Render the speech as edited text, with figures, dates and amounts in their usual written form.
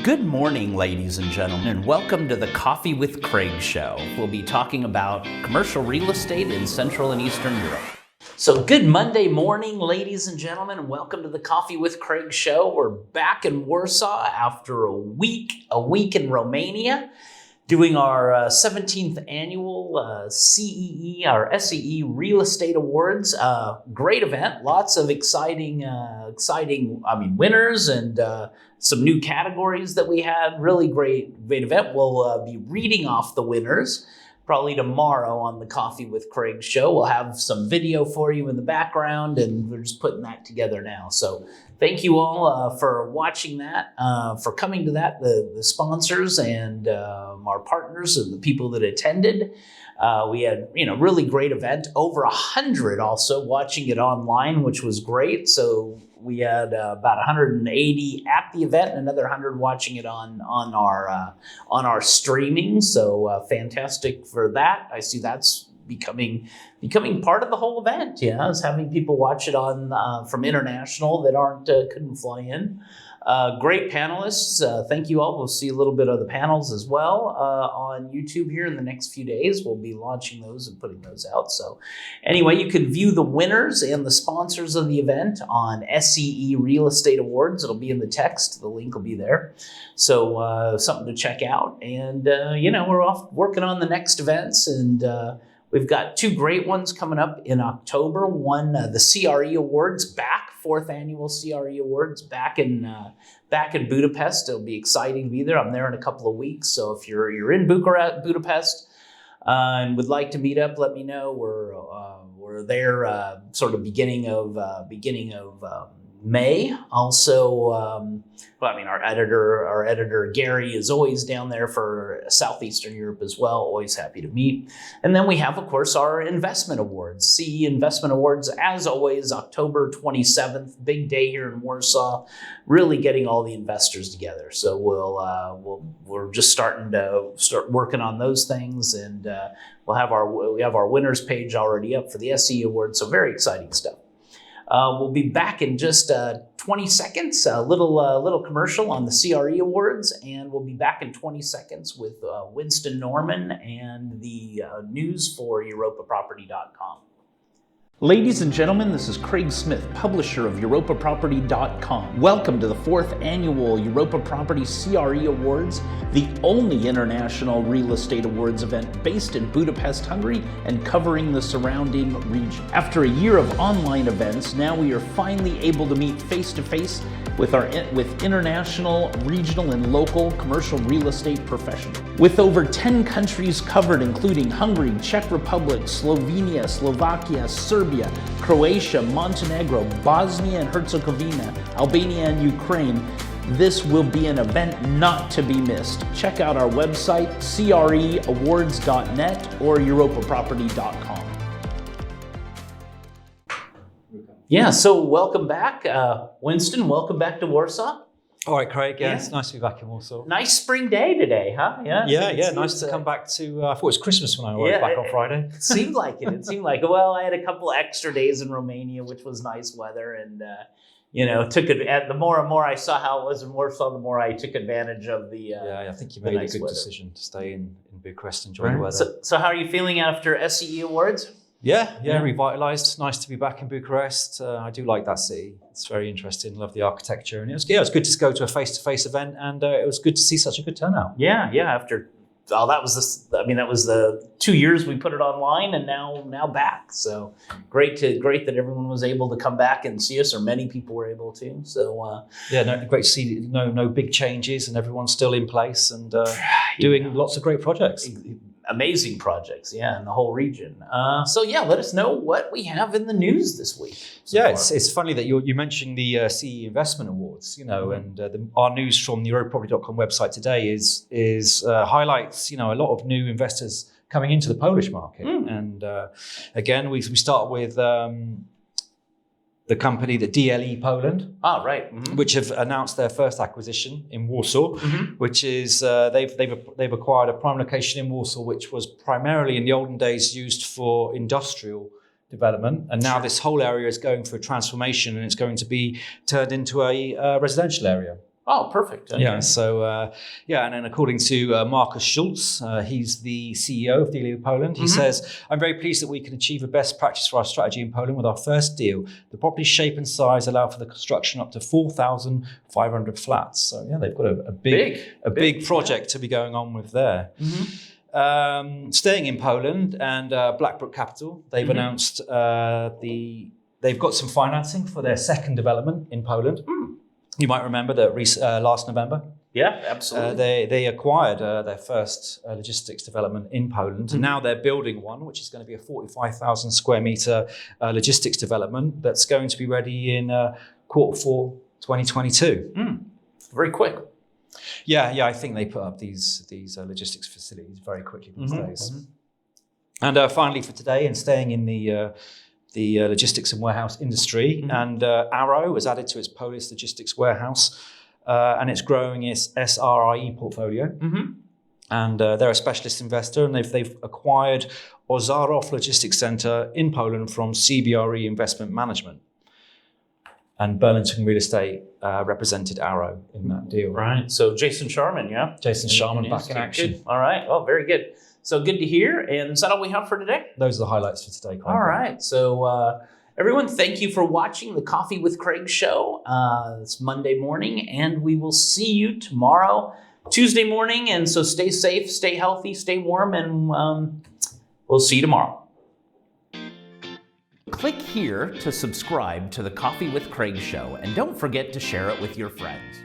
Good morning, ladies and gentlemen, and welcome to the Coffee with Craig show. We'll be talking about commercial real estate in Central and Eastern Europe. So good Monday morning, ladies and gentlemen, and welcome to the Coffee with Craig show. We're back in Warsaw after a week in Romania, doing our 17th annual CEE, our SEE Real Estate Awards. Great event, lots of exciting winners and some new categories that we had. Really great event. We'll be reading off the winners probably tomorrow on the Coffee with Craig show. We'll have some video for you in the background, and we're just putting that together now. So thank you all for watching that, for coming to that, the sponsors and our partners and the people that attended. We had, really great event. Over 100 also watching it online, which was great. So we had about 180 at the event and another 100 watching it on our streaming. So fantastic for that. I see that's becoming part of the whole event. Yeah, is having people watch it on from international that couldn't fly in. Great panelists. Thank you all. We'll see a little bit of the panels as well on YouTube here in the next few days. We'll be launching those and putting those out. So anyway, you can view the winners and the sponsors of the event on SEE Real Estate Awards. It'll be in the text. The link will be there. So something to check out. And, we're off working on the next events, and we've got two great ones coming up in October. One, the CRE Awards back, 4th annual CRE Awards back in Budapest. It'll be exciting to be there. I'm there in a couple of weeks, so if you're in Budapest and would like to meet up, let me know. We're there sort of beginning of May. Also, our editor Gary is always down there for Southeastern Europe as well. Always happy to meet. And then we have, of course, our investment awards, CE Investment Awards, as always, October 27th, big day here in Warsaw. Really getting all the investors together. So we're just start working on those things, and we have our winners page already up for the SE Awards. So very exciting stuff. We'll be back in just 20 seconds, a little commercial on the CRE Awards, and we'll be back in 20 seconds with Winston Norman and the news for EuropaProperty.com. Ladies and gentlemen, this is Craig Smith, publisher of EuropaProperty.com. Welcome to the 4th annual Europa Property CRE Awards, the only international real estate awards event based in Budapest, Hungary, and covering the surrounding region. After a year of online events, now we are finally able to meet face-to-face with international, regional, and local commercial real estate professionals. With over 10 countries covered, including Hungary, Czech Republic, Slovenia, Slovakia, Serbia, Croatia, Montenegro, Bosnia and Herzegovina, Albania, and Ukraine, this will be an event not to be missed. Check out our website, creawards.net or EuropaProperty.com. Yeah, so welcome back. Winston, welcome back to Warsaw. All right, Craig. Yeah, it's nice to be back in Warsaw. Nice spring day today, huh? Yeah. Nice to come back to. I thought it was Christmas when I arrived back on Friday. It seemed like it. Well, I had a couple extra days in Romania, which was nice weather, and took it. The more and more I saw how it was in Warsaw, the more I took advantage of the. I think you made a good decision to stay in Bucharest, enjoy the weather. So how are you feeling after SEE Awards? Yeah, revitalized. Nice to be back in Bucharest. I do like that city. It's very interesting. Love the architecture, and it was good to go to a face-to-face event, and it was good to see such a good turnout. Yeah. After that was the 2 years we put it online, and now back. So great that everyone was able to come back and see us, or many people were able to. So great to see no big changes, and everyone's still in place and doing lots of great projects. Amazing projects, in the whole region. Let us know what we have in the news this week. It's funny that you mentioned the CE Investment Awards, and our news from the EuropaProperty.com website today is highlights, a lot of new investors coming into the Polish market. And again, we start with the company, the DLE Poland, which have announced their first acquisition in Warsaw, which is they've acquired a prime location in Warsaw, which was primarily in the olden days used for industrial development, and now this whole area is going for transformation, and it's going to be turned into a residential area. Oh, perfect. Okay. Yeah. So and then according to Markus Schulz, he's the CEO of DLE Poland. He says, "I'm very pleased that we can achieve a best practice for our strategy in Poland with our first deal. The property shape and size allow for the construction up to 4,500 flats." So yeah, they've got a big project to be going on with there. Staying in Poland and Blackbrook Capital, they've announced they've got some financing for their second development in Poland. You might remember that last November. Yeah, absolutely. They acquired their first logistics development in Poland. And now they're building one, which is going to be a 45,000 square meter logistics development that's going to be ready in Q4 2022. Very quick. Yeah, I think they put up these logistics facilities very quickly these days. And finally for today, and staying in the logistics and warehouse industry, and Arrow has added to its Polish logistics warehouse, and it's growing its SRIE portfolio. And they're a specialist investor, and they've acquired Ozarów Logistics Center in Poland from CBRE Investment Management. And Burlington Real Estate represented Arrow in that deal. Right. So Jason Sharman, yeah? Jason Sharman back in action. Good. All right. Well, very good. So good to hear. And is that all we have for today? Those are the highlights for today, Craig. All right. So everyone, thank you for watching the Coffee with Craig show. It's Monday morning, and we will see you tomorrow, Tuesday morning. And so stay safe, stay healthy, stay warm, and we'll see you tomorrow. Click here to subscribe to the Coffee with Craig show, and don't forget to share it with your friends.